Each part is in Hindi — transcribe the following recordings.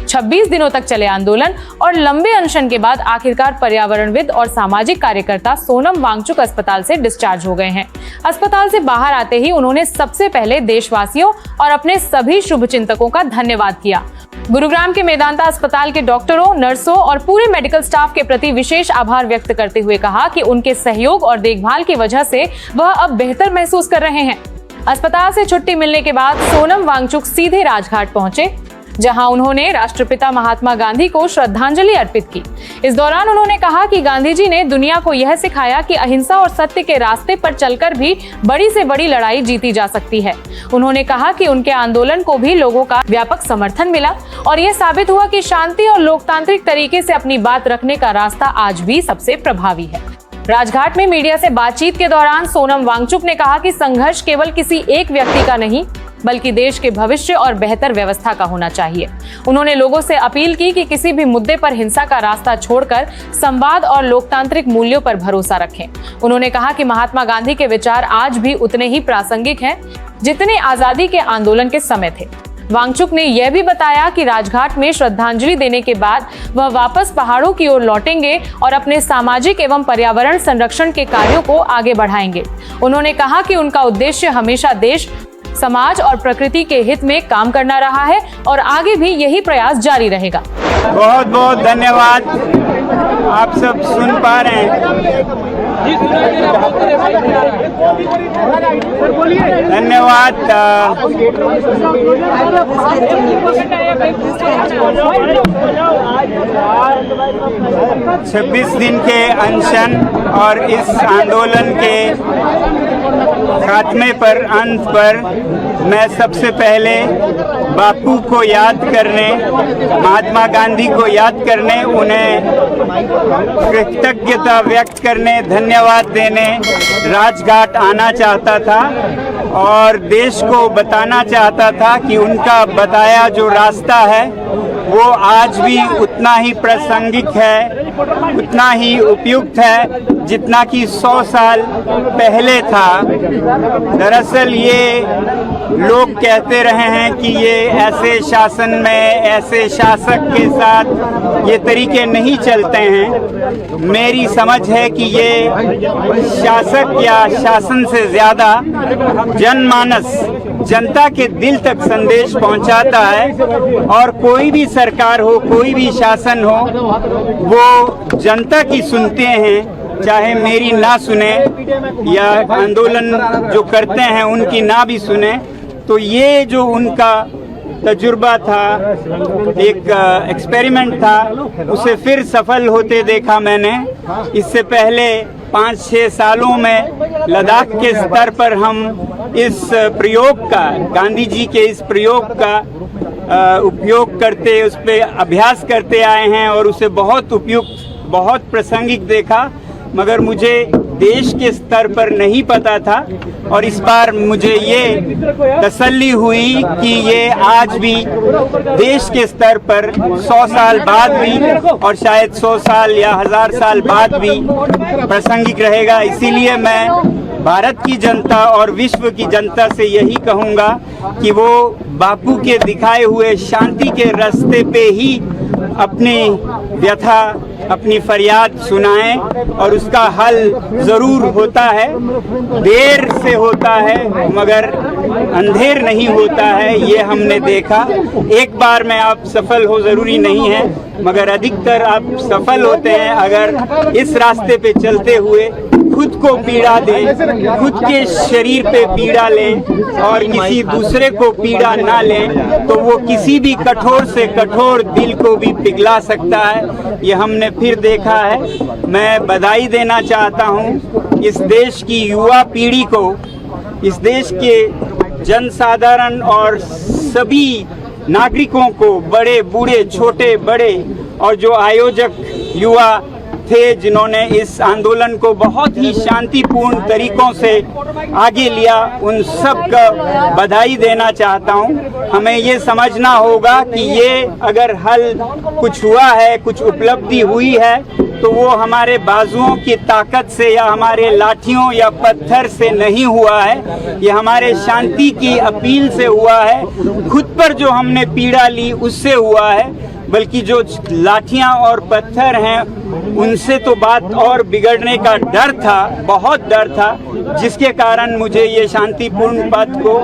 26 दिनों तक चले आंदोलन और लंबे अनशन के बाद आखिरकार पर्यावरणविद और सामाजिक कार्यकर्ता सोनम वांगचुक अस्पताल से डिस्चार्ज हो गए हैं। अस्पताल से बाहर आते ही उन्होंने सबसे पहले देशवासियों और अपने सभी शुभचिंतकों का धन्यवाद किया। गुरुग्राम के मेदांता अस्पताल के डॉक्टरों, नर्सों और पूरे मेडिकल स्टाफ के प्रति विशेष आभार व्यक्त करते हुए कहा कि उनके सहयोग और देखभाल की वजह से वह अब बेहतर महसूस कर रहे हैं। अस्पताल से छुट्टी मिलने के बाद सोनम वांगचुक सीधे राजघाट पहुंचे, जहां उन्होंने राष्ट्रपिता महात्मा गांधी को श्रद्धांजलि अर्पित की। इस दौरान उन्होंने कहा कि गांधी जी ने दुनिया को यह सिखाया कि अहिंसा और सत्य के रास्ते पर चलकर भी बड़ी से बड़ी लड़ाई जीती जा सकती है। उन्होंने कहा कि उनके आंदोलन को भी लोगों का व्यापक समर्थन मिला और यह साबित हुआ कि शांति और लोकतांत्रिक तरीके से अपनी बात रखने का रास्ता आज भी सबसे प्रभावी है। राजघाट में मीडिया से बातचीत के दौरान सोनम वांगचुक ने कहा कि संघर्ष केवल किसी एक व्यक्ति का नहीं, बल्कि देश के भविष्य और बेहतर व्यवस्था का होना चाहिए। उन्होंने लोगों से अपील की कि किसी भी मुद्दे पर हिंसा का रास्ता छोड़कर संवाद और लोकतांत्रिक मूल्यों पर भरोसा रखें। उन्होंने कहा कि महात्मा गांधी के विचार आज भी उतने ही प्रासंगिक हैं जितने आजादी के आंदोलन के समय थे। वांगचुक ने यह भी बताया कि राजघाट में श्रद्धांजलि देने के बाद वह वापस पहाड़ों की ओर लौटेंगे और अपने सामाजिक एवं पर्यावरण संरक्षण के कार्यों को आगे बढ़ाएंगे। उन्होंने कहा कि उनका उद्देश्य हमेशा देश, समाज और प्रकृति के हित में काम करना रहा है और आगे भी यही प्रयास जारी रहेगा। बहुत बहुत धन्यवाद। आप सब सुन पा रहे हैं। धन्यवाद। 26 दिन के अनशन और इस आंदोलन के खात्मे पर, अंत पर मैं सबसे पहले बापू को याद करने, महात्मा गांधी को याद करने, उन्हें कृतज्ञता व्यक्त करने, धन्यवाद देने राजघाट आना चाहता था और देश को बताना चाहता था कि उनका बताया जो रास्ता है वो आज भी उतना ही प्रासंगिक है, उतना ही उपयुक्त है जितना कि 100 साल पहले था। दरअसल ये लोग कहते रहे हैं कि ये ऐसे शासन में, ऐसे शासक के साथ ये तरीके नहीं चलते हैं। मेरी समझ है कि ये शासक या शासन से ज़्यादा जनमानस, जनता के दिल तक संदेश पहुंचाता है और कोई भी सरकार हो, कोई भी शासन हो, वो जनता की सुनते हैं, चाहे मेरी ना सुने या आंदोलन जो करते हैं उनकी ना भी सुने। तो ये जो उनका तजुर्बा था, एक एक्सपेरिमेंट था, उसे फिर सफल होते देखा मैंने। इससे पहले 5-6 सालों में लद्दाख के स्तर पर हम इस प्रयोग का, गांधी जी के इस प्रयोग का उपयोग करते, उस पर अभ्यास करते आए हैं और उसे बहुत उपयुक्त, बहुत प्रासंगिक देखा, मगर मुझे देश के स्तर पर नहीं पता था और इस बार मुझे ये तसल्ली हुई कि ये आज भी देश के स्तर पर 100 साल बाद भी और शायद 100 साल या 1000 साल बाद भी प्रासंगिक रहेगा। इसीलिए मैं भारत की जनता और विश्व की जनता से यही कहूँगा कि वो बापू के दिखाए हुए शांति के रास्ते पे ही अपनी व्यथा, अपनी फरियाद सुनाएं और उसका हल ज़रूर होता है। देर से होता है मगर अंधेर नहीं होता है, ये हमने देखा। एक बार में आप सफल हो ज़रूरी नहीं है, मगर अधिकतर आप सफल होते हैं अगर इस रास्ते पे चलते हुए खुद को पीड़ा दें, खुद के शरीर पे पीड़ा लें और किसी दूसरे को पीड़ा ना लें, तो वो किसी भी कठोर से कठोर दिल को भी पिघला सकता है। ये हमने फिर देखा है। मैं बधाई देना चाहता हूँ इस देश की युवा पीढ़ी को, इस देश के जनसाधारण और सभी नागरिकों को, बड़े बूढ़े, छोटे बड़े, और जो आयोजक युवा थे जिन्होंने इस आंदोलन को बहुत ही शांतिपूर्ण तरीकों से आगे लिया, उन सब का बधाई देना चाहता हूं। हमें ये समझना होगा कि ये अगर हल कुछ हुआ है, कुछ उपलब्धि हुई है, तो वो हमारे बाजुओं की ताकत से या हमारे लाठियों या पत्थर से नहीं हुआ है, ये हमारे शांति की अपील से हुआ है। खुद पर जो हमने पीड़ा ली उससे हुआ है। बल्कि जो लाठियां और पत्थर हैं उनसे तो बात और बिगड़ने का डर था, बहुत डर था, जिसके कारण मुझे ये शांतिपूर्ण पथ को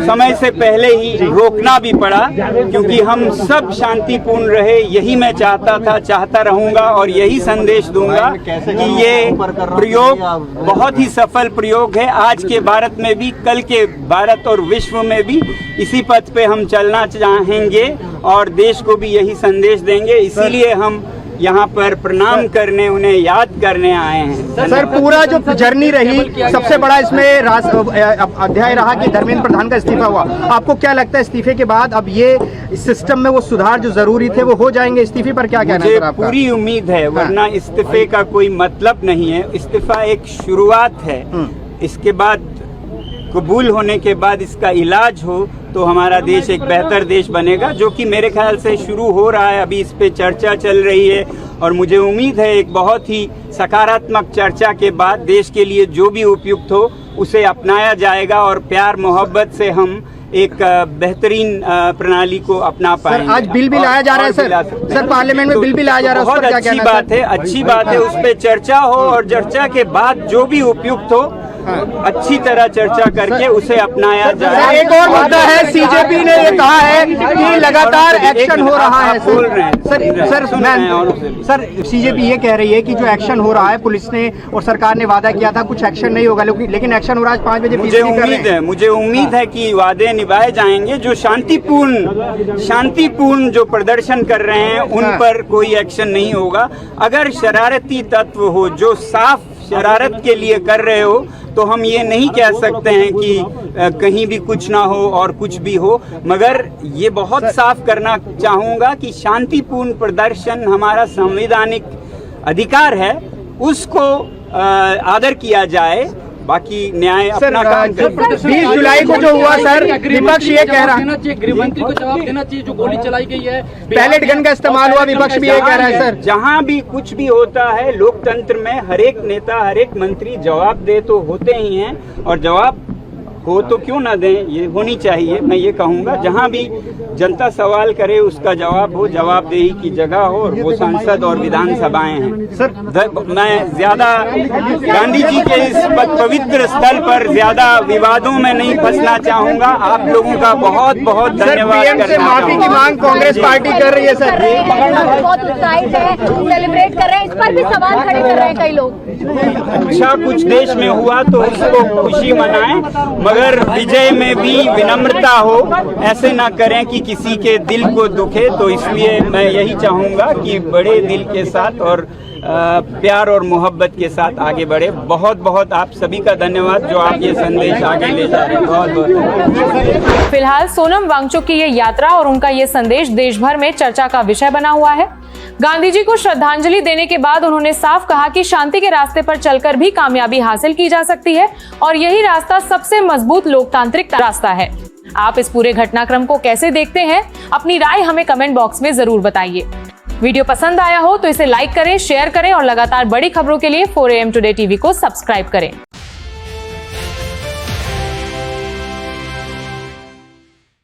समय से पहले ही रोकना भी पड़ा, क्योंकि हम सब शांतिपूर्ण रहे। यही मैं चाहता रहूंगा और यही संदेश दूंगा कि ये प्रयोग बहुत ही सफल प्रयोग है। आज के भारत में भी, कल के भारत और विश्व में भी इसी पथ पे हम चलना चाहेंगे और देश को भी यही संदेश देंगे। इसीलिए हम यहाँ पर प्रणाम करने, उन्हें याद करने आए हैं। सर, पूरा जो जर्नी रही, सबसे बड़ा इसमें अध्याय रहा कि धर्मेंद्र प्रधान का इस्तीफा हुआ। आपको क्या लगता है इस्तीफे के बाद अब ये सिस्टम में वो सुधार जो जरूरी थे वो हो जाएंगे? इस्तीफे पर क्या कहना है सर आपका? पूरी उम्मीद है, वरना इस्तीफे का कोई मतलब नहीं है। इस्तीफा एक शुरुआत है, इसके बाद कबूल होने के बाद इसका इलाज हो तो हमारा देश एक बेहतर देश बनेगा, जो कि मेरे ख्याल से शुरू हो रहा है। अभी इस पे चर्चा चल रही है और मुझे उम्मीद है एक बहुत ही सकारात्मक चर्चा के बाद देश के लिए जो भी उपयुक्त हो उसे अपनाया जाएगा और प्यार मोहब्बत से हम एक बेहतरीन प्रणाली को अपना पाएंगे। सर, आज बिल भी लाया जा रहा है सर पार्लियामेंट में बिल भी लाया जा रहा है, बहुत अच्छी बात है, अच्छी बात है। उस पर चर्चा हो और चर्चा के बाद जो भी उपयुक्त हो अच्छी तरह चर्चा करके उसे अपनाया जाए। एक और मुद्दा है, सीजेपी ने ये कहा है कि लगातार एक्शन हो रहा है। बोल रहे हैं सर, सीजेपी ये कह रही है कि जो एक्शन हो रहा है, पुलिस ने और सरकार ने वादा किया था कुछ एक्शन नहीं होगा, लेकिन एक्शन हो रहा है। 5 बजे मुझे उम्मीद है कि वादे निभाए जाएंगे। जो शांतिपूर्ण जो प्रदर्शन कर रहे हैं उन पर कोई एक्शन नहीं होगा। अगर शरारती तत्व हो जो साफ शरारत के लिए कर रहे हो तो हम ये नहीं कह सकते हैं कि कहीं भी कुछ ना हो और कुछ भी हो, मगर ये बहुत साफ करना चाहूँगा कि शांतिपूर्ण प्रदर्शन हमारा संवैधानिक अधिकार है, उसको आदर किया जाए। बाकी न्याय अपना काम करे। 20 जुलाई को जो हुआ सर, विपक्ष ये कह रहा है गृहमंत्री को जवाब देना चाहिए, जो गोली चलाई गई है, पैलेट गन का इस्तेमाल हुआ, विपक्ष भी ये कह रहा है सर। जहां भी कुछ भी होता है लोकतंत्र में हर एक नेता, हर एक मंत्री जवाब दे तो होते ही हैं, और जवाब हो तो क्यों ना दें, ये होनी चाहिए। मैं ये कहूँगा जहाँ भी जनता सवाल करे उसका जवाब हो, जवाबदेही की जगह हो, और वो संसद और विधानसभाएं हैं। सर, मैं ज्यादा गांधी जी के इस पवित्र स्थल पर ज्यादा विवादों में नहीं फंसना चाहूँगा। आप लोगों का बहुत बहुत धन्यवाद। माफी की मांग कांग्रेस पार्टी कर रही है सर, बहुत उत्साहित है, सेलिब्रेट कर रहे हैं, इस पर भी सवाल खड़े कर रहे हैं कई लोग। अच्छा कुछ देश में हुआ तो उसको खुशी मनाएं, मगर विजय में भी विनम्रता हो, ऐसे ना करें कि किसी के दिल को दुखे। तो इसलिए मैं यही चाहूँगा कि बड़े दिल के साथ और प्यार और मोहब्बत के साथ आगे बढ़े। बहुत बहुत आप सभी का धन्यवाद जो आप ये संदेश आगे ले जा रहे हैं। बहुत बहुत फिलहाल सोनम वांगचुक की ये यात्रा और उनका ये संदेश देश भर में चर्चा का विषय बना हुआ है। गांधी जी को श्रद्धांजलि देने के बाद उन्होंने साफ कहा कि शांति के रास्ते पर चलकर भी कामयाबी हासिल की जा सकती है और यही रास्ता सबसे मजबूत लोकतांत्रिक रास्ता है। आप इस पूरे घटनाक्रम को कैसे देखते हैं? अपनी राय हमें कमेंट बॉक्स में जरूर बताइए। वीडियो पसंद आया हो तो इसे लाइक करें, शेयर करें और लगातार बड़ी खबरों के लिए 4 AM टुडे टीवी को सब्सक्राइब करें।